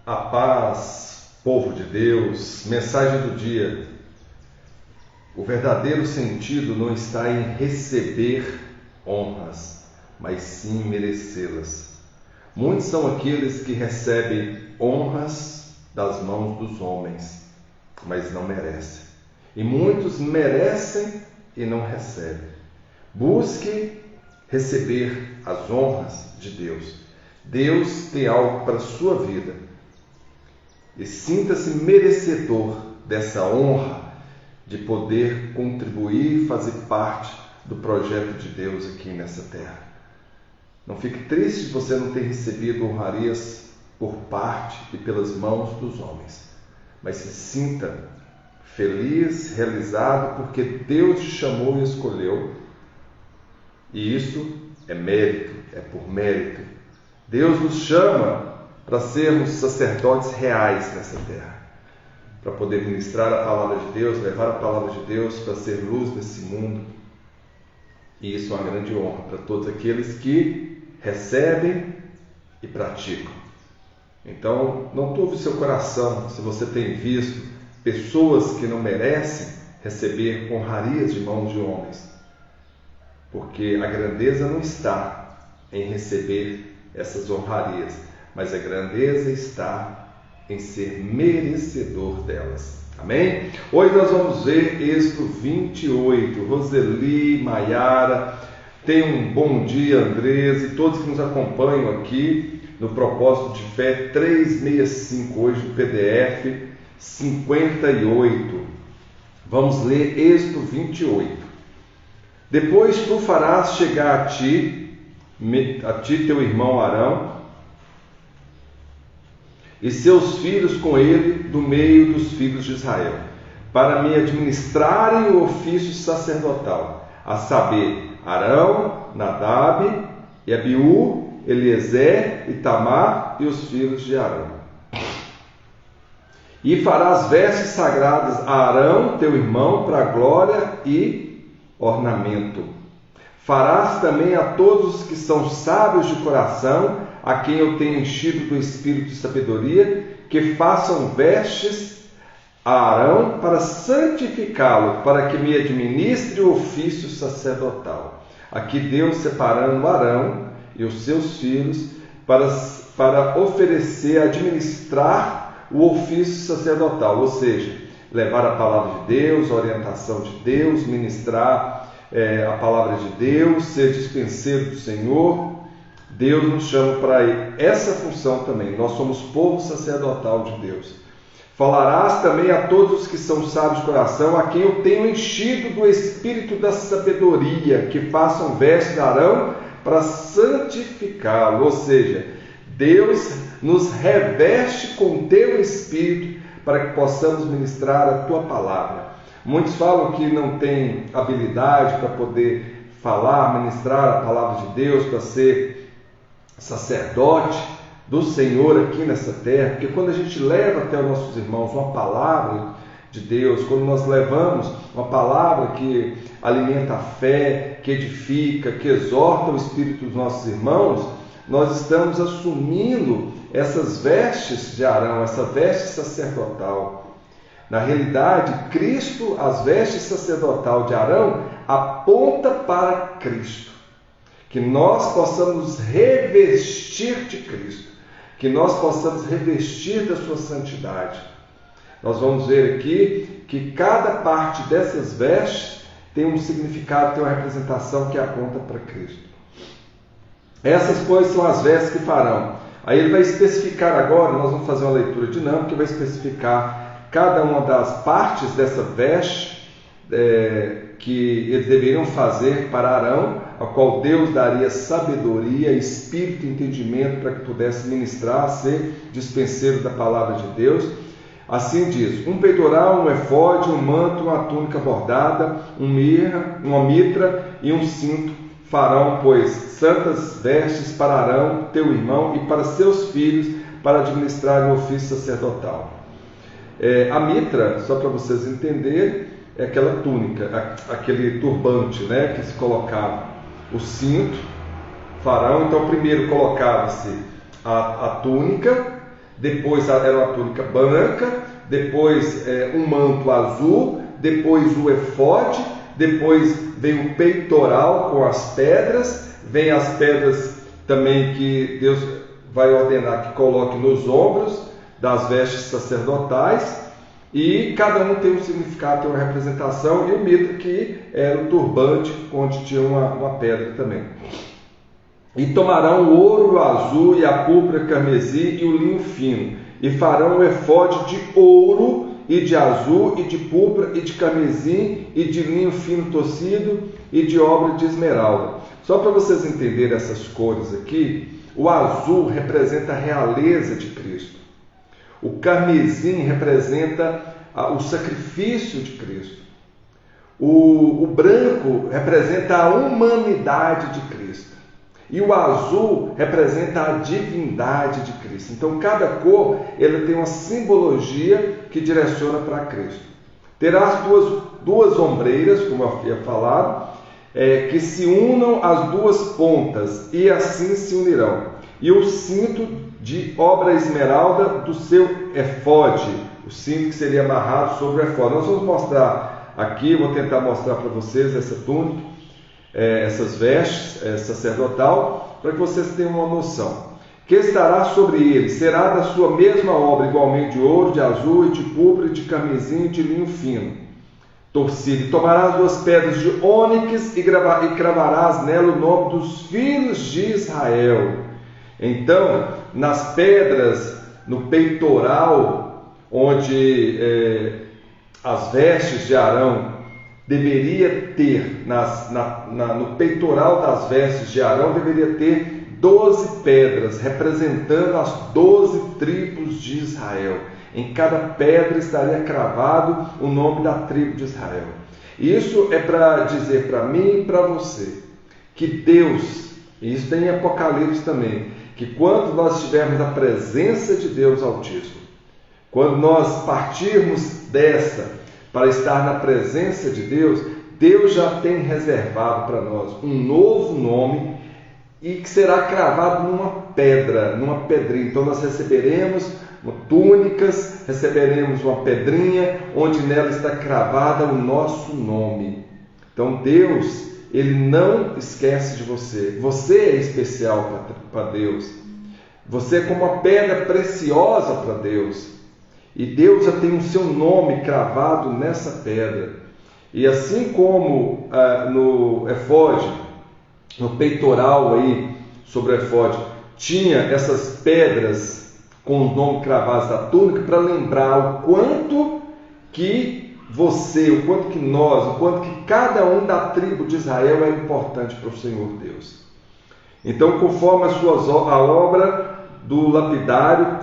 A paz, povo de Deus, mensagem do dia. O verdadeiro sentido não está em receber honras, mas sim merecê-las. Muitos são aqueles que recebem honras das mãos dos homens, mas não merecem. E muitos merecem e não recebem. Busque receber as honras de Deus. Deus tem algo para a sua vida. E sinta-se merecedor dessa honra de poder contribuir e fazer parte do projeto de Deus aqui nessa terra. Não fique triste se você não ter recebido honrarias por parte e pelas mãos dos homens, mas se sinta feliz, realizado, porque Deus te chamou e escolheu, e isso é mérito, é por mérito. Deus nos chama para sermos sacerdotes reais nessa terra, para poder ministrar a palavra de Deus, levar a palavra de Deus, para ser luz nesse mundo. E isso é uma grande honra para todos aqueles que recebem e praticam. Então, não turve seu coração se você tem visto pessoas que não merecem receber honrarias de mãos de homens, porque a grandeza não está em receber essas honrarias, mas a grandeza está em ser merecedor delas. Amém? Hoje nós vamos ver Êxodo 28. Roseli, Maiara, tenham um bom dia, Andrés, e todos que nos acompanham aqui no Propósito de Fé 365, hoje no PDF 58. Vamos ler Êxodo 28. Depois tu farás chegar a ti teu irmão Arão, e seus filhos com ele do meio dos filhos de Israel, para me administrarem o ofício sacerdotal, a saber, Arão, Nadab e Abiú, Eliezer, Itamar e os filhos de Arão. E farás vestes sagradas a Arão, teu irmão, para glória e ornamento. Farás também a todos os que são sábios de coração, a quem eu tenho enchido do espírito de sabedoria, que façam vestes a Arão para santificá-lo, para que me administre o ofício sacerdotal. Aqui Deus separando Arão e os seus filhos para oferecer, administrar o ofício sacerdotal, ou seja, levar a palavra de Deus, a orientação de Deus, ministrar a palavra de Deus, ser dispenseiro do Senhor. Deus nos chama para essa função também. Nós somos povo sacerdotal de Deus. Falarás também a todos os que são sábios de coração, a quem eu tenho enchido do espírito da sabedoria, que façam vestes de Arão para santificá-lo. Ou seja, Deus nos reveste com teu espírito para que possamos ministrar a tua palavra. Muitos falam que não têm habilidade para poder falar, ministrar a palavra de Deus, para ser sacerdote do Senhor aqui nessa terra, porque quando a gente leva até os nossos irmãos uma palavra de Deus, quando nós levamos uma palavra que alimenta a fé, que edifica, que exorta o espírito dos nossos irmãos, nós estamos assumindo essas vestes de Arão, essa veste sacerdotal. Na realidade, Cristo, as vestes sacerdotal de Arão, aponta para Cristo. Que nós possamos nos revestir de Cristo, que nós possamos revestir da sua santidade. Nós vamos ver aqui que cada parte dessas vestes tem um significado, tem uma representação que aponta para Cristo. Essas coisas são as vestes que farão. Aí ele vai especificar agora, nós vamos fazer uma leitura dinâmica que vai especificar cada uma das partes dessa veste que eles deveriam fazer para Arão, a qual Deus daria sabedoria, espírito e entendimento para que pudesse ministrar, ser dispenseiro da palavra de Deus. Assim diz: um peitoral, um efode, um manto, uma túnica bordada, uma mitra e um cinto farão, pois, santas vestes para Arão, teu irmão, e para seus filhos, para administrar o ofício sacerdotal. A mitra, só para vocês entenderem, é aquela túnica, aquele turbante, né, que se colocava. O cinto, farão, então primeiro colocava-se a túnica, depois era uma túnica branca, depois um manto azul, depois o efode, depois vem o peitoral com as pedras, vem as pedras também que Deus vai ordenar que coloque nos ombros das vestes sacerdotais, e cada um tem um significado, tem uma representação, e o mitra que era o turbante, onde tinha uma pedra também. E tomarão o ouro, o azul e a púrpura carmesim e o linho fino, e farão o efode de ouro e de azul e de púrpura e de carmesim e de linho fino tocido e de obra de esmeralda. Só para vocês entenderem essas cores aqui, o azul representa a realeza de Cristo. O carmesim representa o sacrifício de Cristo. O branco representa a humanidade de Cristo. E o azul representa a divindade de Cristo. Então, cada cor ele tem uma simbologia que direciona para Cristo. Terás duas ombreiras, como eu havia falado, que se unam às duas pontas, e assim se unirão. E o cinto de obra esmeralda do seu efode, o cinto que seria amarrado sobre o efode. Nós vamos mostrar aqui, vou tentar mostrar para vocês essa túnica, essas vestes sacerdotal, para que vocês tenham uma noção. Que estará sobre ele, será da sua mesma obra, igualmente de ouro, de azul, e de púrpura, e de carmesim, e de linho fino, torcido. E tomarás 2 pedras de ônix e cravarás nela o nome dos filhos de Israel. Então, nas pedras, no peitoral, onde as vestes de Arão deveria ter, no peitoral das vestes de Arão, deveria ter 12 pedras, representando as 12 tribos de Israel. Em cada pedra estaria cravado o nome da tribo de Israel. Isso é para dizer para mim e para você, que Deus, e isso tem em Apocalipse também, que quando nós estivermos na presença de Deus Altíssimo, quando nós partirmos dessa para estar na presença de Deus, Deus já tem reservado para nós um novo nome, e que será cravado numa pedra, numa pedrinha. Então nós receberemos túnicas, receberemos uma pedrinha, onde nela está cravada o nosso nome. Então Deus, Ele não esquece de você. Você é especial para Deus. Você é como uma pedra preciosa para Deus. E Deus já tem o seu nome cravado nessa pedra. E assim como no efode, no peitoral aí, sobre o efode, tinha essas pedras com os nomes cravados da túnica, para lembrar o quanto que você, o quanto que nós, o quanto que cada um da tribo de Israel é importante para o Senhor Deus. Então, conforme a obra do lapidário,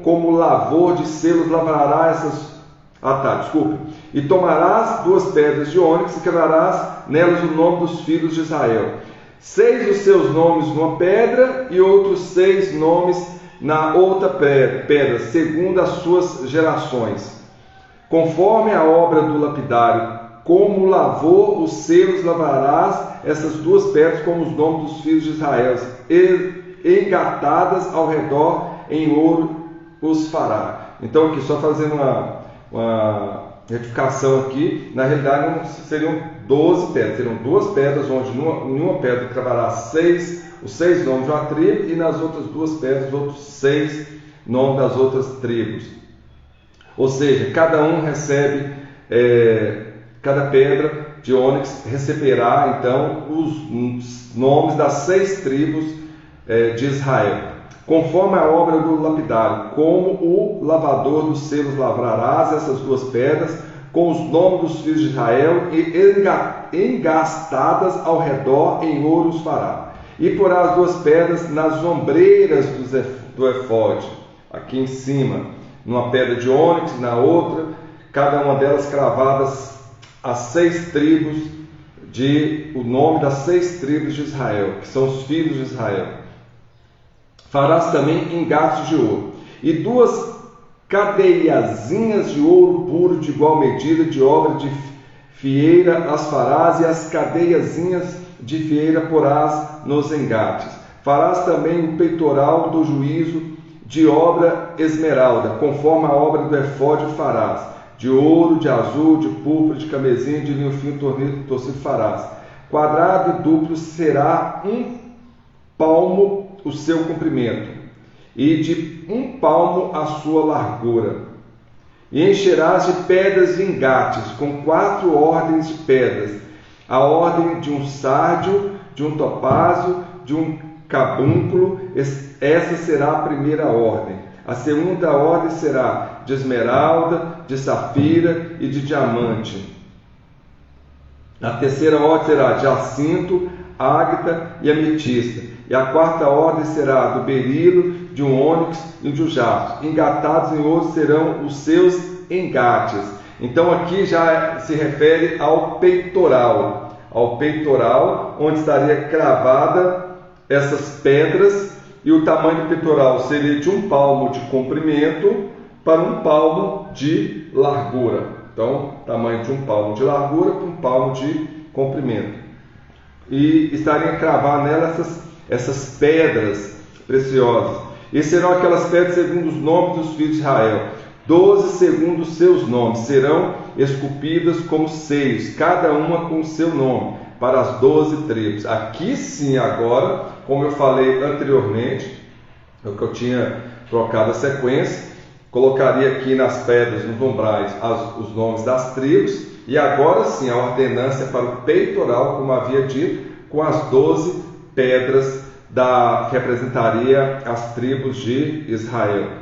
como lavor de selos lavrará essas... E tomarás 2 pedras de ônix e cravarás nelas o nome dos filhos de Israel. 6 dos seus nomes numa pedra e outros 6 nomes na outra pedra, segundo as suas gerações. Conforme a obra do lapidário, como lavou os selos, lavarás essas 2 pedras com os nomes dos filhos de Israel, engatadas ao redor em ouro os fará. Então aqui, só fazendo uma retificação aqui, na realidade não seriam 12 pedras, seriam 2 pedras, onde em uma pedra cravará os 6 nomes de uma tribo, e nas outras 2 pedras os outros 6 nomes das outras tribos. Ou seja, cada um recebe, cada pedra de ônix receberá então os nomes das 6 tribos de Israel. Conforme a obra do lapidário, como o lavador dos selos lavrarás essas 2 pedras com os nomes dos filhos de Israel, e engastadas ao redor em ouro os fará. E porá as 2 pedras nas ombreiras do efode, aqui em cima, numa pedra de ônix, na outra, cada uma delas cravadas as 6 tribos, o nome das 6 tribos de Israel, que são os filhos de Israel. Farás também engastes de ouro, e 2 cadeiazinhas de ouro puro de igual medida, de obra de fieira as farás, e as cadeiazinhas de fieira porás nos engates. Farás também o peitoral do juízo de obra esmeralda, conforme a obra do efode o farás. De ouro, de azul, de púrpura, de camesim, de linho fino torcido farás. Quadrado e duplo será 1 palmo o seu comprimento, e de 1 palmo a sua largura. E encherás de pedras de engates, com 4 ordens de pedras, a ordem de um sárdio, de um topázio, de um carbúnculo. Essa será a primeira ordem. A segunda ordem será de esmeralda, de safira e de diamante. A terceira ordem será de jacinto, ágata e ametista. E a quarta ordem será do berilo, de um ônix e de um jaspe. Engatados em ouro serão os seus engates. Então aqui já se refere ao peitoral, onde estaria cravada essas pedras, e o tamanho do peitoral seria de 1 palmo de comprimento para 1 palmo de largura. Então, tamanho de 1 palmo de largura para 1 palmo de comprimento. E estaria cravado nela essas pedras preciosas. E serão aquelas pedras segundo os nomes dos filhos de Israel. 12 segundo os seus nomes serão esculpidas como seios, cada uma com o seu nome, para as 12 tribos. Aqui sim, agora, como eu falei anteriormente, o que eu tinha trocado a sequência, colocaria aqui nas pedras, nos umbrais, os nomes das tribos, e agora sim a ordenância para o peitoral, como havia dito, com as 12 pedras que representaria as tribos de Israel.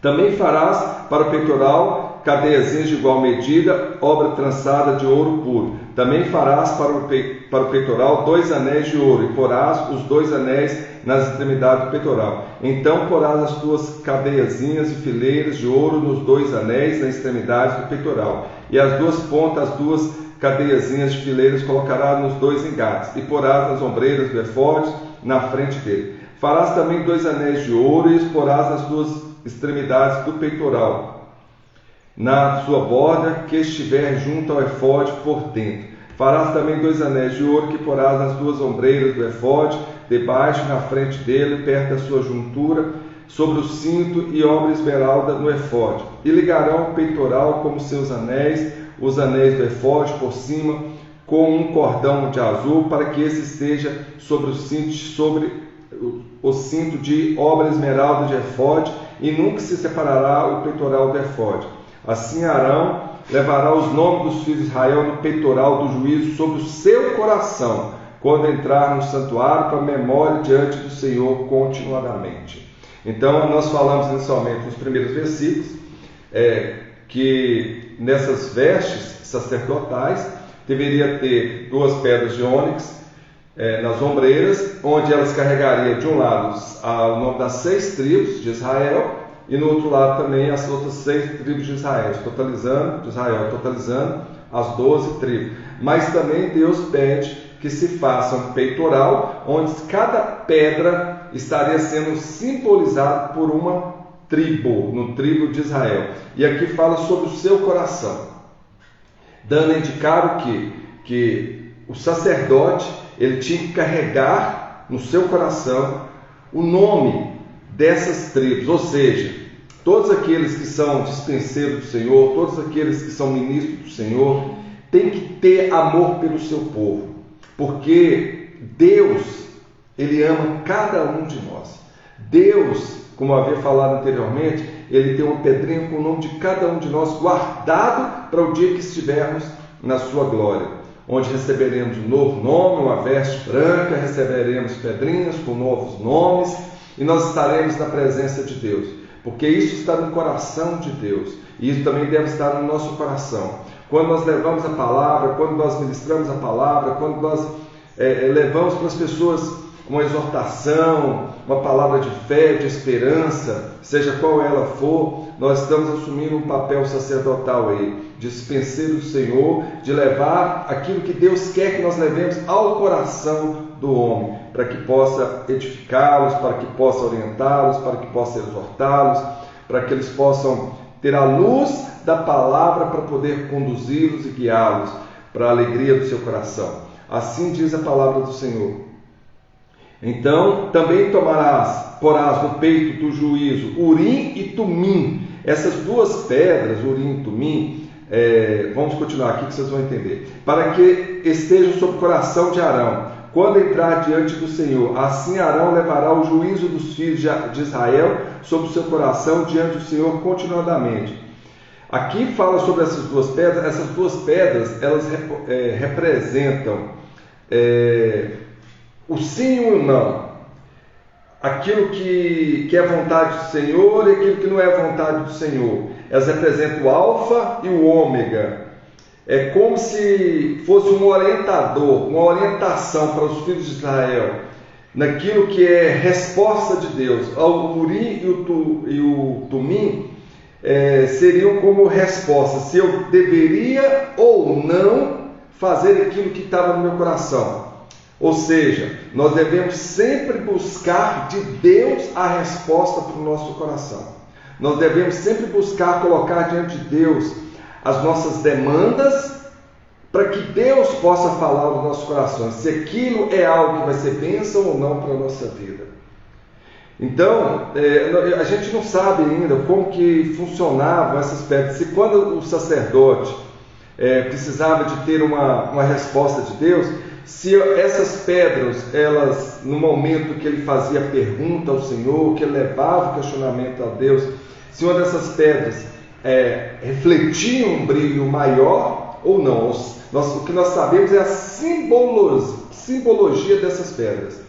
Também farás para o peitoral cadeiazinhas de igual medida, obra trançada de ouro puro. Também farás para o peitoral 2 anéis de ouro, e porás os 2 anéis nas extremidades do peitoral. Então porás as tuas cadeiazinhas e fileiras de ouro nos 2 anéis nas extremidades do peitoral. E as 2 pontas, as 2 cadeiazinhas de fileiras colocarás nos 2 engates, e porás nas ombreiras do efode na frente dele. Farás também 2 anéis de ouro, e os porás nas 2 extremidades do peitoral, na sua borda que estiver junto ao efode por dentro. Farás também 2 anéis de ouro que porás nas 2 ombreiras do efode, debaixo, na frente dele, perto da sua juntura, sobre o cinto, e obra esmeralda no efode. E ligarão o peitoral como seus anéis, os anéis do efode por cima, com um cordão de azul, para que esse esteja sobre o cinto de obra esmeralda de efode, e nunca se separará o peitoral do efode. Assim Arão levará os nomes dos filhos de Israel no peitoral do juízo sobre o seu coração, quando entrar no santuário, para memória diante do Senhor continuadamente. Então, nós falamos inicialmente nos primeiros versículos, que nessas vestes sacerdotais deveria ter 2 pedras de ônix nas ombreiras, onde elas carregariam de um lado o nome das 6 tribos de Israel, e no outro lado também as outras 6 tribos de Israel, totalizando as 12 tribos. Mas também Deus pede que se faça um peitoral, onde cada pedra estaria sendo simbolizada por uma tribo, no tribo de Israel. E aqui fala sobre o seu coração, dando a indicar o que o sacerdote ele tinha que carregar no seu coração o nome dessas tribos, ou seja, todos aqueles que são dispenseiros do Senhor, todos aqueles que são ministros do Senhor, têm que ter amor pelo seu povo, porque Deus, Ele ama cada um de nós. Deus, como eu havia falado anteriormente, Ele tem uma pedrinha com o nome de cada um de nós guardado para o dia que estivermos na sua glória, onde receberemos um novo nome, uma veste branca, receberemos pedrinhas com novos nomes, e nós estaremos na presença de Deus, porque isso está no coração de Deus, e isso também deve estar no nosso coração. Quando nós levamos a palavra, quando nós ministramos a palavra, quando nós levamos para as pessoas uma exortação, uma palavra de fé, de esperança, seja qual ela for, nós estamos assumindo um papel sacerdotal aí, dispenseiro do Senhor, de levar aquilo que Deus quer que nós levemos ao coração do homem, para que possa edificá-los, para que possa orientá-los, para que possa exortá-los, para que eles possam ter a luz da palavra para poder conduzi-los e guiá-los para a alegria do seu coração. Assim diz a palavra do Senhor. Então, também porás no peito do juízo Urim e Tumim. Essas duas pedras, Urim e Tumim, vamos continuar aqui que vocês vão entender. Para que estejam sobre o coração de Arão, quando entrar diante do Senhor. Assim Arão levará o juízo dos filhos de Israel sobre o seu coração diante do Senhor continuadamente. Aqui fala sobre essas duas pedras. Essas duas pedras, elas representam o sim e o não. Aquilo que é vontade do Senhor e aquilo que não é vontade do Senhor. Elas representam o alfa e o ômega. É como se fosse um orientador, uma orientação para os filhos de Israel, naquilo que é resposta de Deus. O Urim e o Tumim seriam como resposta, se eu deveria ou não fazer aquilo que estava no meu coração. Ou seja, nós devemos sempre buscar de Deus a resposta para o nosso coração. Nós devemos sempre buscar colocar diante de Deus as nossas demandas, para que Deus possa falar aos nossos corações, se aquilo é algo que vai ser bênção ou não para a nossa vida. Então, a gente não sabe ainda como que funcionavam essas pedras. Se quando o sacerdote precisava de ter uma resposta de Deus, se essas pedras, elas, no momento que ele fazia pergunta ao Senhor, que ele levava o questionamento a Deus, se uma dessas pedras refletia um brilho maior ou não. O que nós sabemos é a simbologia dessas pedras.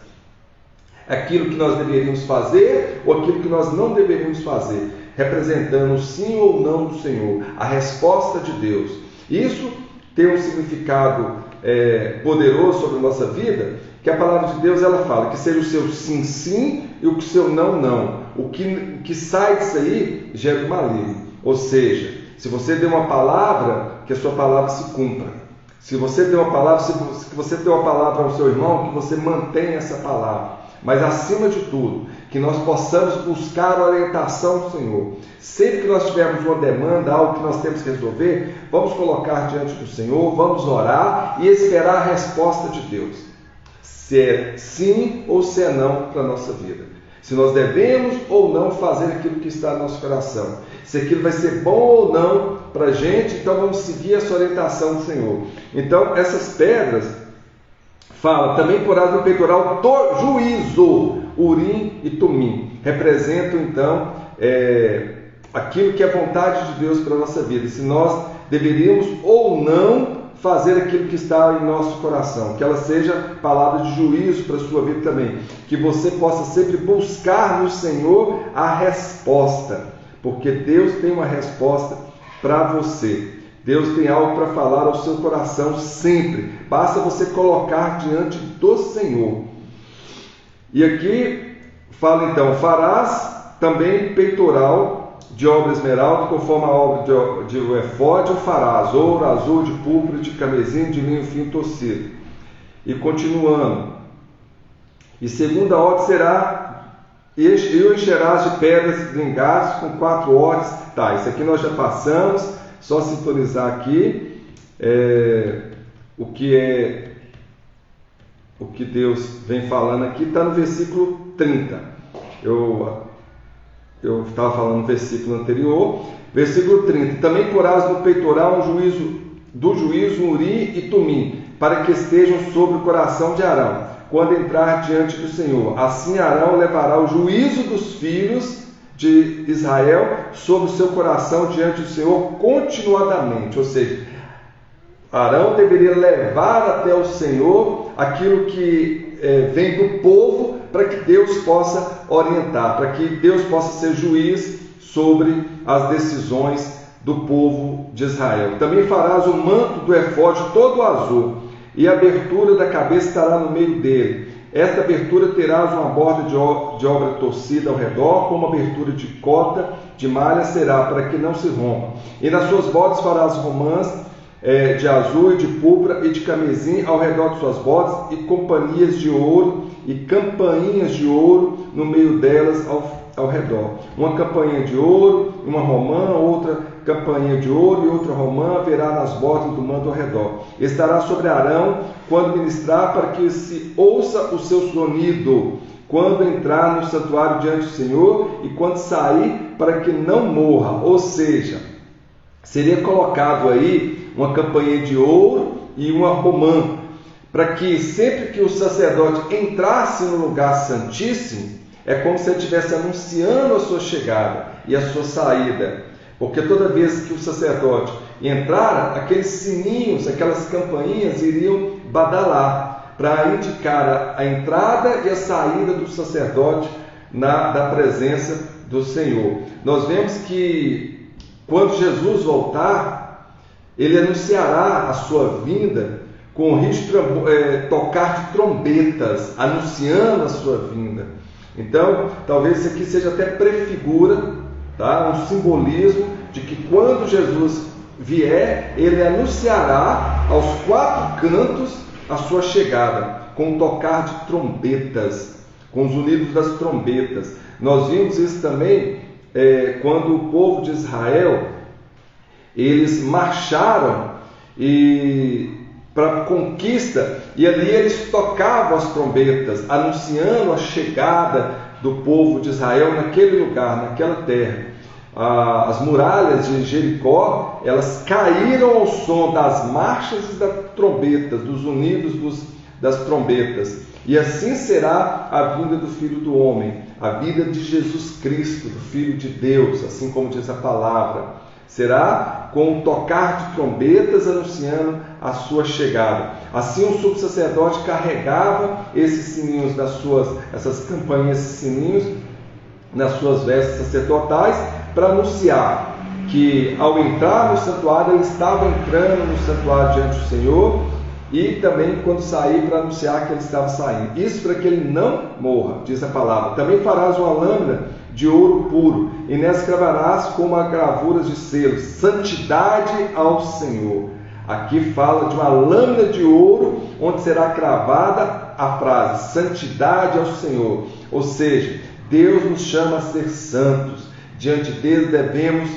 Aquilo que nós deveríamos fazer ou aquilo que nós não deveríamos fazer, representando o sim ou não do Senhor, a resposta de Deus. Isso tem um significado poderoso sobre a nossa vida, que a palavra de Deus ela fala que seja o seu sim, sim e o seu não, não. O que sai disso aí gera o maligno. Ou seja, se você deu uma palavra, que a sua palavra se cumpra. Se você deu uma palavra, se você deu uma palavra ao seu irmão, que você mantenha essa palavra. Mas acima de tudo, que nós possamos buscar a orientação do Senhor. Sempre que nós tivermos uma demanda, algo que nós temos que resolver, vamos colocar diante do Senhor, vamos orar e esperar a resposta de Deus. Se é sim ou se é não para a nossa vida. Se nós devemos ou não fazer aquilo que está no nosso coração. Se aquilo vai ser bom ou não para a gente, então vamos seguir essa orientação do Senhor. Então, essas pedras, fala, também porás no peitoral do juízo, Urim e Tumim. Representam, então, aquilo que é vontade de Deus para a nossa vida. Se nós deveríamos ou não fazer aquilo que está em nosso coração, que ela seja palavra de juízo para a sua vida também, que você possa sempre buscar no Senhor a resposta, porque Deus tem uma resposta para você. Deus tem algo para falar ao seu coração sempre, basta você colocar diante do Senhor. E aqui fala então, farás também peitoral de obra esmeralda, conforme a obra de efode, o farás, ouro, azul, de púrpura, de camesim, de linho fino torcido. E continuando, e segunda ordem será, e o encherás de pedras de engaço com 4 ordens. Tá, isso aqui nós já passamos, só sintonizar aqui o que Deus vem falando aqui, está no versículo 30. Eu estava falando no versículo anterior, versículo 30. Também porás no peitoral do juízo Urim e Tumim, para que estejam sobre o coração de Arão, quando entrar diante do Senhor. Assim Arão levará o juízo dos filhos de Israel sobre o seu coração diante do Senhor continuadamente. Ou seja, Arão deveria levar até o Senhor aquilo que vem do povo, para que Deus possa orientar, para que Deus possa ser juiz sobre as decisões do povo de Israel. Também farás o manto do efode todo azul, e a abertura da cabeça estará no meio dele. Esta abertura terás uma borda de obra torcida ao redor, como abertura de cota de malha será, para que não se rompa. E nas suas bordas farás romãs de azul e de púrpura e de camesim ao redor de suas bordas, e companhias de ouro e campainhas de ouro no meio delas ao redor. Uma campainha de ouro, uma romã, outra campainha de ouro e outra romã haverá nas bordas do manto ao redor. Estará sobre Arão quando ministrar, para que se ouça o seu sonido, quando entrar no santuário diante do Senhor e quando sair, para que não morra. Ou seja, seria colocado aí uma campainha de ouro e uma romã, para que sempre que o sacerdote entrasse no lugar santíssimo, é como se ele estivesse anunciando a sua chegada e a sua saída. Porque toda vez que o sacerdote entrar, aqueles sininhos, aquelas campainhas iriam badalar, para indicar a entrada e a saída do sacerdote da presença do Senhor. Nós vemos que quando Jesus voltar, ele anunciará a sua vinda com o ritmo de tocar de trombetas, anunciando a sua vinda. Então, talvez isso aqui seja até prefigura, tá? Um simbolismo de que quando Jesus vier, ele anunciará aos quatro cantos a sua chegada, com o tocar de trombetas, com os unidos das trombetas. Nós vimos isso também quando o povo de Israel, eles marcharam para a conquista, e ali eles tocavam as trombetas, anunciando a chegada do povo de Israel naquele lugar, naquela terra. As muralhas de Jericó, elas caíram ao som das marchas e das trombetas, dos unidos das trombetas. E assim será a vinda do Filho do Homem, a vinda de Jesus Cristo, do Filho de Deus, assim como diz a palavra. Será com o tocar de trombetas anunciando a sua chegada. Assim o sumo sacerdote carregava esses sininhos essas campainhas, esses sininhos nas suas vestes sacerdotais, para anunciar que ao entrar no santuário, ele estava entrando no santuário diante do Senhor, e também quando sair, para anunciar que ele estava saindo. Isso para que ele não morra, diz a palavra. Também farás uma lâmina de ouro puro, e nessa cravarás como gravuras de selos, santidade ao Senhor. Aqui fala de uma lâmina de ouro, onde será cravada a frase, santidade ao Senhor. Ou seja, Deus nos chama a ser santos. Diante dele devemos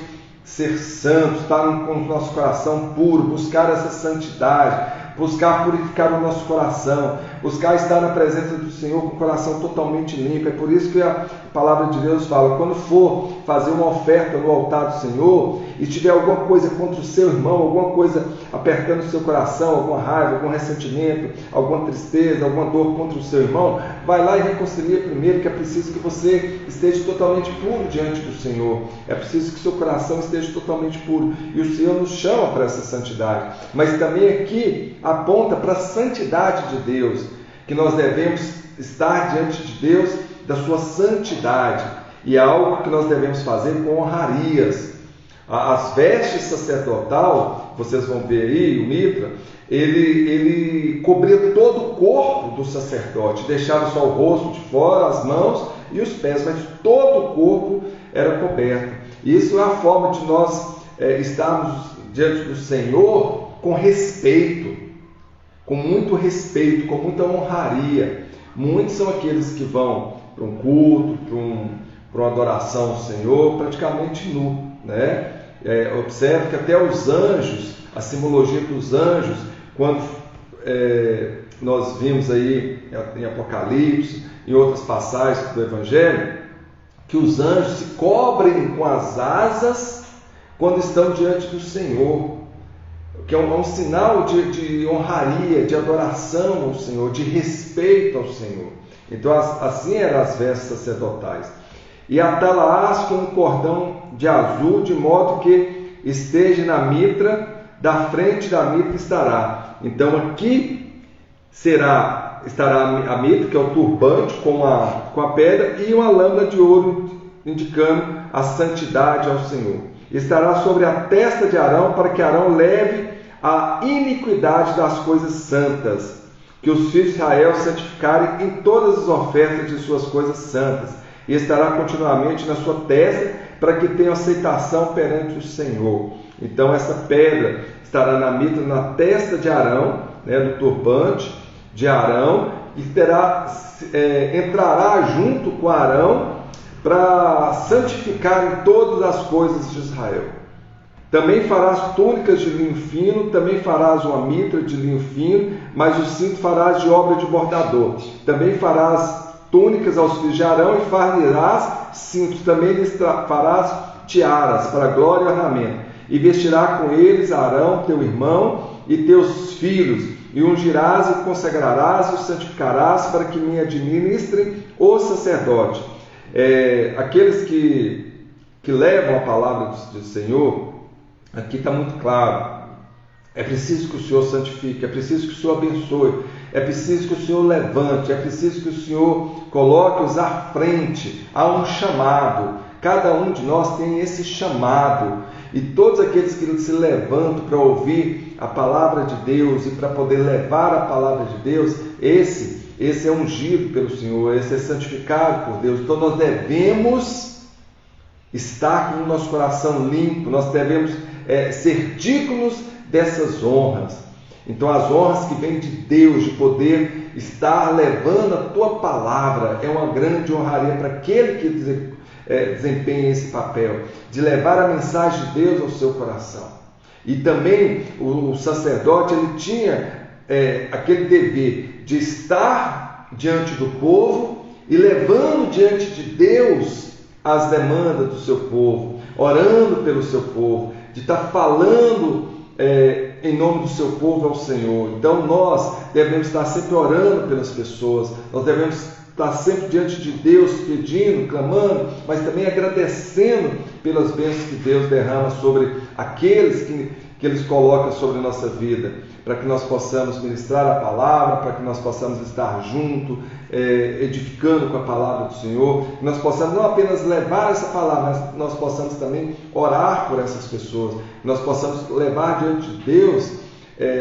ser santos, estar com o nosso coração puro, buscar essa santidade, buscar purificar o nosso coração, buscar estar na presença do Senhor com o coração totalmente limpo. É por isso que a palavra de Deus fala, quando for fazer uma oferta no altar do Senhor e tiver alguma coisa contra o seu irmão, alguma coisa apertando o seu coração, alguma raiva, algum ressentimento, alguma tristeza, alguma dor contra o seu irmão, vai lá e reconcilia primeiro, que é preciso que você esteja totalmente puro diante do Senhor. É preciso que seu coração esteja totalmente puro, e o Senhor nos chama para essa santidade. Mas também aqui aponta para a santidade de Deus, que nós devemos estar diante de Deus da sua santidade, e é algo que nós devemos fazer com honrarias. As vestes sacerdotal, vocês vão ver aí, o mitra, ele cobria todo o corpo do sacerdote, deixava só o rosto de fora, as mãos e os pés, mas todo o corpo era coberto. Isso é a forma de nós estarmos diante do Senhor com respeito, com muito respeito, com muita honraria. Muitos são aqueles que vão para um culto, para uma adoração ao Senhor, praticamente nu, né? Observe que até os anjos, a simbologia dos anjos, quando nós vimos aí em Apocalipse, em outras passagens do Evangelho, que os anjos se cobrem com as asas quando estão diante do Senhor, que é um sinal de honraria, de adoração ao Senhor, de respeito ao Senhor. Então assim eram as vestes sacerdotais. E atá-la-ás com um cordão de azul, de modo que esteja na mitra, da frente da mitra estará. Então aqui estará a mitra, que é o turbante com a pedra, e uma lâmina de ouro, indicando a santidade ao Senhor. Estará sobre a testa de Arão, para que Arão leve a iniquidade das coisas santas, que os filhos de Israel santificarem em todas as ofertas de suas coisas santas, e estará continuamente na sua testa, para que tenha aceitação perante o Senhor. Então essa pedra estará na mitra, na testa de Arão, né, no turbante de Arão, e entrará junto com Arão para santificarem todas as coisas de Israel. Também farás túnicas de linho fino, também farás uma mitra de linho fino, mas o cinto farás de obra de bordador. Também farás túnicas aos filhos de Arão e farás cintos, também lhes farás tiaras para glória e ornamento. E vestirá com eles Arão, teu irmão, e teus filhos, e ungirás e consagrarás e os santificarás para que me administrem o sacerdote. Aqueles que levam a palavra do Senhor, aqui está muito claro. É preciso que o Senhor santifique, é preciso que o Senhor abençoe, é preciso que o Senhor levante, é preciso que o Senhor coloque-os à frente. Há um chamado, cada um de nós tem esse chamado, e todos aqueles que se levantam para ouvir a palavra de Deus e para poder levar a palavra de Deus, esse é ungido pelo Senhor, esse é santificado por Deus. Então nós devemos estar com o nosso coração limpo, nós devemos ser dignos dessas honras. Então as honras que vêm de Deus, de poder estar levando a tua palavra, é uma grande honraria para aquele que desempenha esse papel, de levar a mensagem de Deus ao seu coração. E também o sacerdote, ele tinha aquele dever de estar diante do povo e levando diante de Deus as demandas do seu povo, orando pelo seu povo, de estar falando em nome do seu povo ao Senhor. Então nós devemos estar sempre orando pelas pessoas, nós devemos estar sempre diante de Deus, pedindo, clamando, mas também agradecendo pelas bênçãos que Deus derrama sobre aqueles que Ele coloca sobre a nossa vida, para que nós possamos ministrar a palavra, para que nós possamos estar junto, edificando com a palavra do Senhor, que nós possamos não apenas levar essa palavra, mas nós possamos também orar por essas pessoas, que nós possamos levar diante de Deus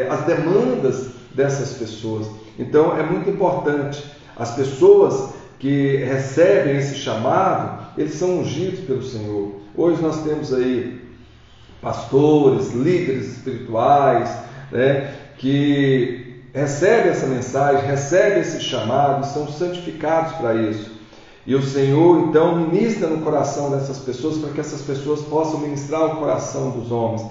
as demandas dessas pessoas. Então é muito importante. As pessoas que recebem esse chamado, eles são ungidos pelo Senhor. Hoje nós temos aí pastores, líderes espirituais, que recebem essa mensagem, recebem esse chamado e são santificados para isso. E o Senhor então ministra no coração dessas pessoas para que essas pessoas possam ministrar o coração dos homens.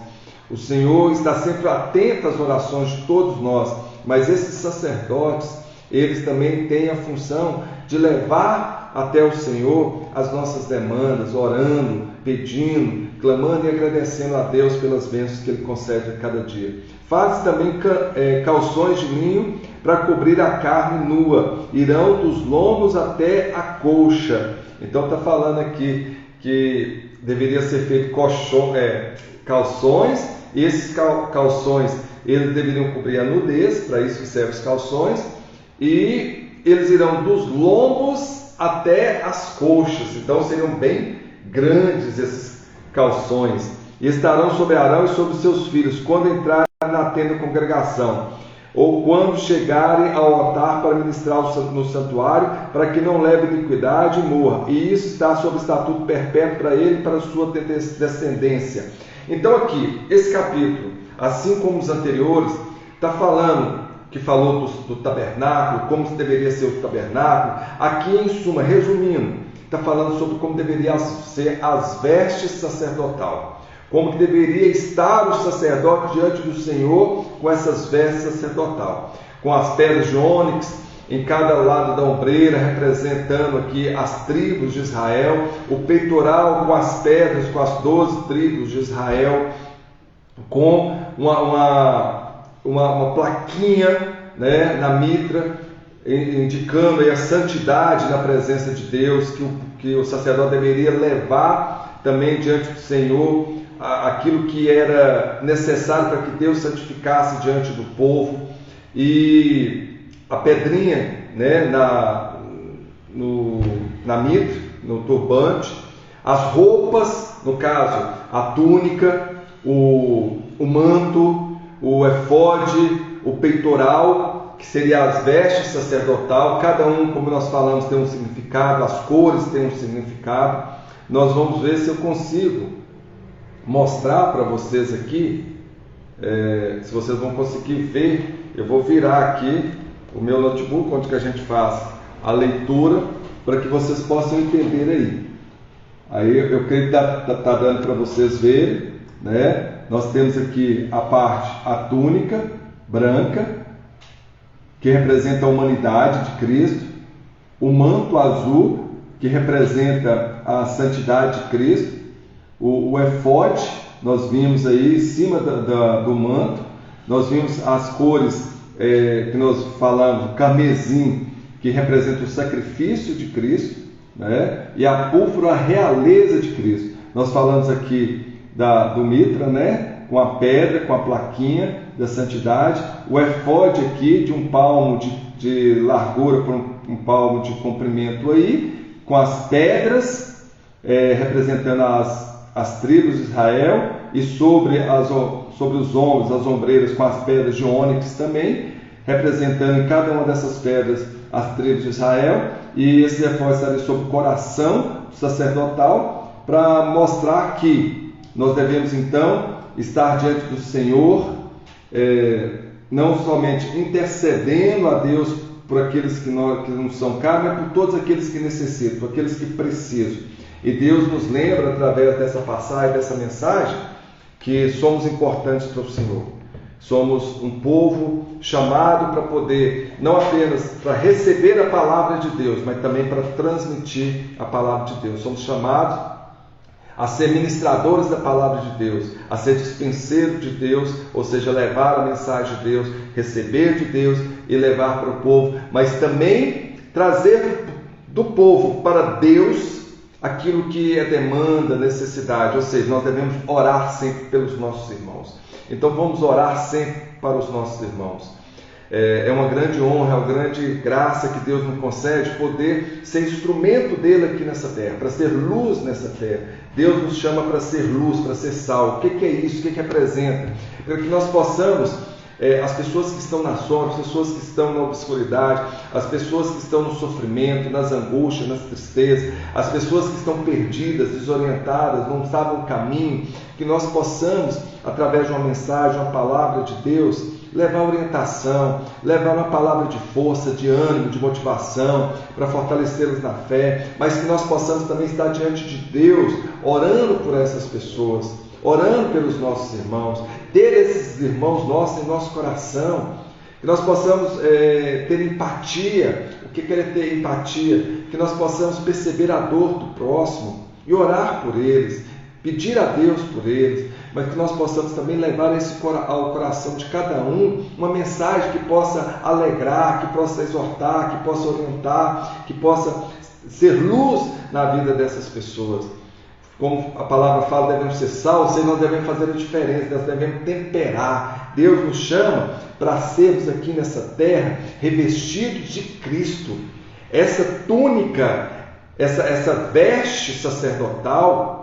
O Senhor está sempre atento às orações de todos nós, mas esses sacerdotes, eles também têm a função de levar até o Senhor as nossas demandas, orando, pedindo, clamando e agradecendo a Deus pelas bênçãos que Ele concede a cada dia. Faz também calções de linho para cobrir a carne nua, irão dos lombos até a coxa. Então está falando aqui que deveria ser feito calções, e esses calções eles deveriam cobrir a nudez, para isso que servem os calções, e eles irão dos lombos até as coxas, então seriam bem grandes esses calções, e estarão sobre Arão e sobre seus filhos, quando entrarem na tenda de congregação, ou quando chegarem ao altar para ministrar no santuário, para que não leve iniquidade e morra, e isso está sob estatuto perpétuo para ele e para a sua descendência. Então aqui, esse capítulo, assim como os anteriores, está falando que falou do tabernáculo, como deveria ser o tabernáculo. Aqui, em suma, resumindo, está falando sobre como deveria ser as vestes sacerdotal, como que deveria estar o sacerdote diante do Senhor com essas vestes sacerdotal, com as pedras de ônix em cada lado da ombreira, representando aqui as tribos de Israel, o peitoral com as pedras, com as 12 tribos de Israel, com uma plaquinha, na mitra, indicando aí a santidade na presença de Deus, que o sacerdote deveria levar também diante do Senhor aquilo que era necessário para que Deus santificasse diante do povo, e a pedrinha na mitra, no turbante, as roupas, no caso a túnica, o manto, o efode, o peitoral, que seria as vestes sacerdotal. Cada um, como nós falamos, tem um significado, as cores têm um significado. Nós vamos ver se eu consigo mostrar para vocês aqui, se vocês vão conseguir ver. Eu vou virar aqui o meu notebook, onde que a gente faz a leitura, para que vocês possam entender aí. Aí eu creio que está dando para vocês verem, né? Nós temos aqui a parte, a túnica branca, que representa a humanidade de Cristo, o manto azul, que representa a santidade de Cristo, o efode, nós vimos aí em cima do manto, nós vimos as cores que nós falamos, carmesim, que representa o sacrifício de Cristo, né? E a púrpura, a realeza de Cristo. Nós falamos aqui do mitra, né? Com a pedra, com a plaquinha da santidade, o efode aqui de um palmo de largura para um palmo de comprimento aí, com as pedras representando as tribos de Israel, e sobre os ombros, as ombreiras com as pedras de ônix também, representando em cada uma dessas pedras as tribos de Israel, e esse efode estaria sobre o coração sacerdotal, para mostrar que nós devemos então estar diante do Senhor, não somente intercedendo a Deus por aqueles que não são carne, mas por todos aqueles que necessitam, por aqueles que precisam. E Deus nos lembra, através dessa passagem, dessa mensagem, que somos importantes para o Senhor. Somos um povo chamado para poder, não apenas para receber a palavra de Deus, mas também para transmitir a palavra de Deus. Somos chamados a ser ministradores da palavra de Deus, a ser dispenseiros de Deus, ou seja, levar a mensagem de Deus, receber de Deus e levar para o povo, mas também trazer do povo para Deus aquilo que é demanda, necessidade, ou seja, nós devemos orar sempre pelos nossos irmãos. Então vamos orar sempre para os nossos irmãos. É uma grande honra, é uma grande graça que Deus nos concede poder ser instrumento dele aqui nessa terra, para ser luz nessa terra. Deus nos chama para ser luz, para ser sal. O que é isso? O que representa? Para que nós possamos, as pessoas que estão na sombra, as pessoas que estão na obscuridade, as pessoas que estão no sofrimento, nas angústias, nas tristezas, as pessoas que estão perdidas, desorientadas, não sabem o caminho, que nós possamos, através de uma mensagem, uma palavra de Deus, levar orientação, levar uma palavra de força, de ânimo, de motivação, para fortalecê-los na fé, mas que nós possamos também estar diante de Deus, orando por essas pessoas, orando pelos nossos irmãos, ter esses irmãos nossos em nosso coração, que nós possamos ter empatia. O que é ter empatia? Que nós possamos perceber a dor do próximo e orar por eles, pedir a Deus por eles, mas que nós possamos também levar ao coração de cada um uma mensagem que possa alegrar, que possa exortar, que possa orientar, que possa ser luz na vida dessas pessoas. Como a palavra fala, devemos ser sal, ou seja, nós devemos fazer a diferença, nós devemos temperar. Deus nos chama para sermos aqui nessa terra revestidos de Cristo. Essa túnica, essa veste sacerdotal,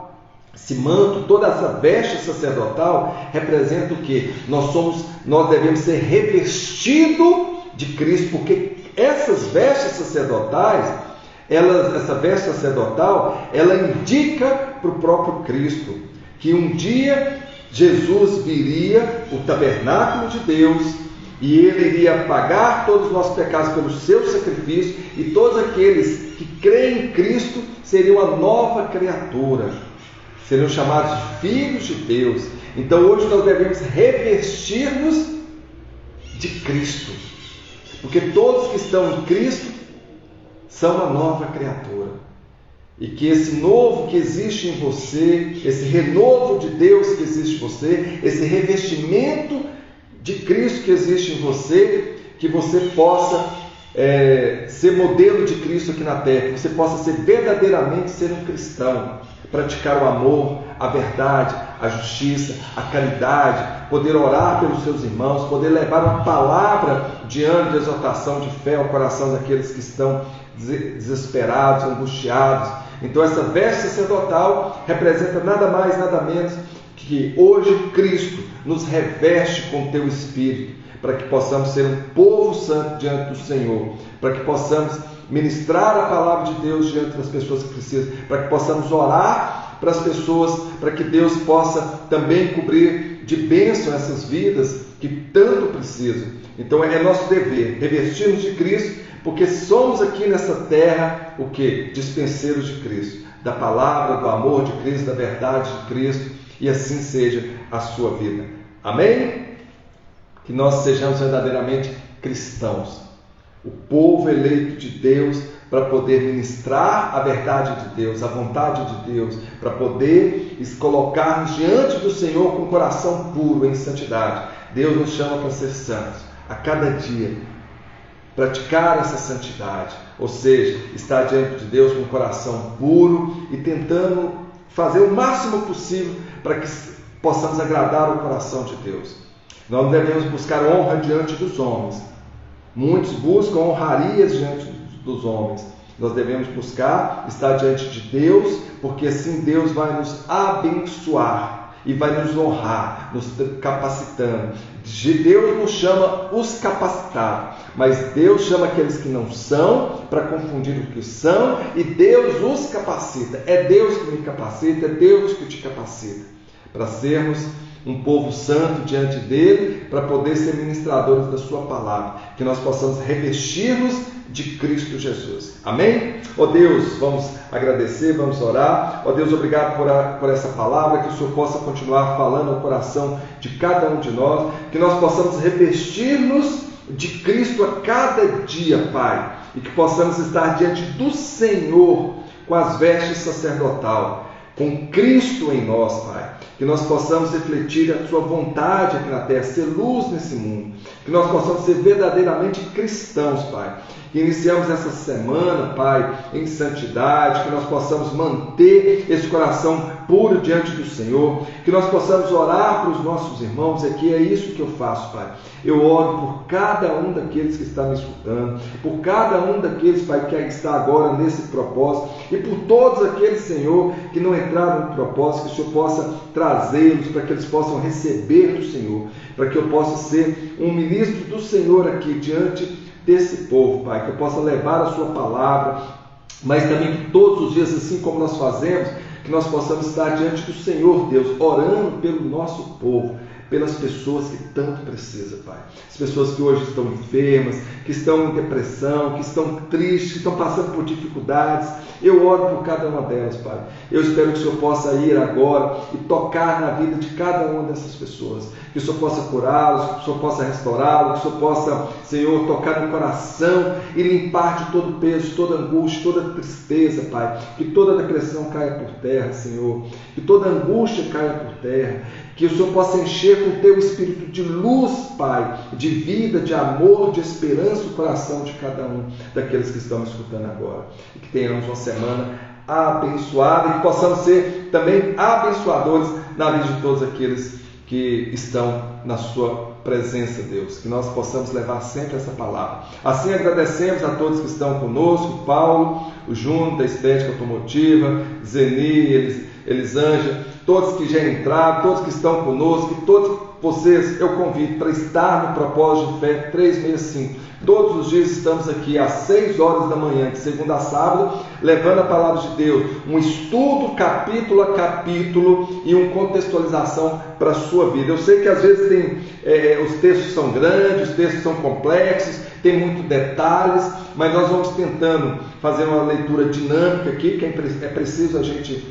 esse manto, toda essa veste sacerdotal representa o quê? Nós devemos ser revestidos de Cristo, porque essas vestes sacerdotais, essa veste sacerdotal, ela indica para o próprio Cristo que um dia Jesus viria, o tabernáculo de Deus, e ele iria pagar todos os nossos pecados pelo seu sacrifício, e todos aqueles que creem em Cristo seriam uma nova criatura, seriam chamados de filhos de Deus. Então hoje nós devemos revestir-nos de Cristo, porque todos que estão em Cristo são uma nova criatura, e que esse novo que existe em você, esse renovo de Deus que existe em você, esse revestimento de Cristo que existe em você, que você possa ser modelo de Cristo aqui na terra, que você possa verdadeiramente ser um cristão, praticar o amor, a verdade, a justiça, a caridade, poder orar pelos seus irmãos, poder levar uma palavra de ânimo, de exortação, de fé ao coração daqueles que estão desesperados, angustiados. Então essa veste sacerdotal representa nada mais, nada menos que hoje Cristo nos reveste com o teu Espírito, para que possamos ser um povo santo diante do Senhor, para que possamos ministrar a palavra de Deus diante das pessoas que precisam, para que possamos orar para as pessoas, para que Deus possa também cobrir de bênção essas vidas que tanto precisam. Então é nosso dever revestirmos de Cristo, porque somos aqui nessa terra o quê? Dispenseiros de Cristo. da palavra, do amor de Cristo, da verdade de Cristo, e assim seja a sua vida. Amém? Que nós sejamos verdadeiramente cristãos, o povo eleito de Deus, para poder ministrar a verdade de Deus, a vontade de Deus, para poder colocar-nos diante do Senhor com o coração puro, em santidade. Deus nos chama para ser santos, a cada dia, praticar essa santidade, ou seja, estar diante de Deus com o coração puro e tentando fazer o máximo possível para que possamos agradar o coração de Deus. Nós não devemos buscar honra diante dos homens. Muitos buscam honrarias diante dos homens. Nós devemos buscar estar diante de Deus, porque assim Deus vai nos abençoar e vai nos honrar, nos capacitando. Deus não chama os capacitados, mas Deus chama aqueles que não são, para confundir o que são, e Deus os capacita. É Deus que me capacita, é Deus que te capacita, para sermos um povo santo diante dele, para poder ser ministradores da sua palavra, que nós possamos revestir-nos de Cristo Jesus. Amém? Ó Deus, vamos agradecer, vamos orar. Ó Deus, obrigado por essa palavra, que o Senhor possa continuar falando ao coração de cada um de nós, que nós possamos revestir-nos de Cristo a cada dia, Pai, e que possamos estar diante do Senhor com as vestes sacerdotal, com Cristo em nós, Pai, que nós possamos refletir a Sua vontade aqui na terra, ser luz nesse mundo, que nós possamos ser verdadeiramente cristãos, Pai, que iniciamos essa semana, Pai, em santidade, que nós possamos manter esse coração puro diante do Senhor, que nós possamos orar para os nossos irmãos, e aqui é isso que eu faço, Pai. Eu oro por cada um daqueles que está me escutando, por cada um daqueles, Pai, que está agora nesse propósito, e por todos aqueles, Senhor, que não entraram no propósito, que o Senhor possa trazê-los, para que eles possam receber do Senhor, para que eu possa ser um ministro do Senhor aqui diante desse povo, Pai, que eu possa levar a Sua palavra, mas também que todos os dias, assim como nós fazemos, que nós possamos estar diante do Senhor, Deus, orando pelo nosso povo, pelas pessoas que tanto precisam, Pai. As pessoas que hoje estão enfermas, que estão em depressão, que estão tristes, que estão passando por dificuldades. Eu oro por cada uma delas, Pai. Eu espero que o Senhor possa ir agora e tocar na vida de cada uma dessas pessoas. Que o Senhor possa curá-los, que o Senhor possa restaurá-los, que o Senhor possa, Senhor, tocar no coração e limpar de todo peso, toda angústia, toda tristeza, Pai. Que toda depressão caia por terra, Senhor. Que toda angústia caia por terra. Que o Senhor possa encher com o Teu Espírito de luz, Pai, de vida, de amor, de esperança o coração de cada um daqueles que estão me escutando agora. E que tenhamos uma semana abençoada e que possamos ser também abençoadores na vida de todos aqueles que estão na Sua presença, Deus. Que nós possamos levar sempre essa palavra. Assim agradecemos a todos que estão conosco, Paulo, o Júnior da Estética Automotiva, Zeni, Elisângela, todos que já entraram, todos que estão conosco, todos vocês eu convido para estar no Propósito de Fé 365. Todos os dias estamos aqui às 6 horas da manhã, de segunda a sábado, levando a palavra de Deus, um estudo capítulo a capítulo e uma contextualização para a sua vida. Eu sei que às vezes os textos são grandes, os textos são complexos, tem muitos detalhes, mas nós vamos tentando fazer uma leitura dinâmica aqui, que é preciso a gente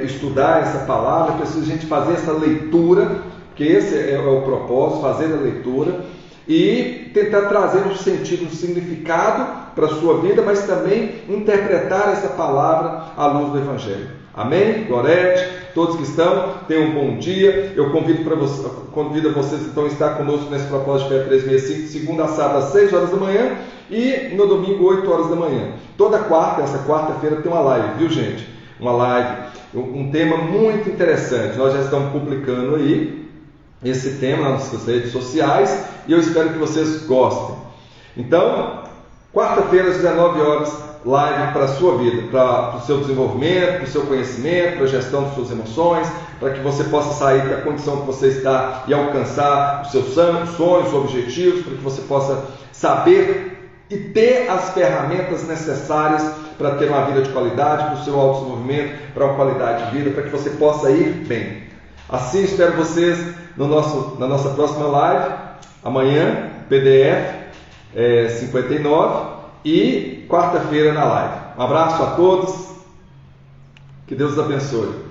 estudar essa palavra, é preciso a gente fazer essa leitura, que esse é o propósito, fazer a leitura e tentar trazer um sentido, um significado para a sua vida, mas também interpretar essa palavra à luz do Evangelho. Amém? Gorete, todos que estão, tenham um bom dia. Eu convido a vocês então a estar conosco nesse Propósito de Fé 365, segunda a sábado às 6 horas da manhã e no domingo 8 horas da manhã. Toda essa quarta-feira tem uma live, viu, gente? Uma live, um tema muito interessante. Nós já estamos publicando aí esse tema nas nossas redes sociais e eu espero que vocês gostem. Então, quarta-feira às 19 horas, live para a sua vida, para o seu desenvolvimento, para o seu conhecimento, para a gestão das suas emoções, para que você possa sair da condição que você está e alcançar os seus sonhos, os objetivos, para que você possa saber e ter as ferramentas necessárias para ter uma vida de qualidade, para o seu autodesenvolvimento, para uma qualidade de vida, para que você possa ir bem. Assim, espero vocês na nossa próxima live, amanhã, PDF 59 e quarta-feira na live. Um abraço a todos. Que Deus os abençoe.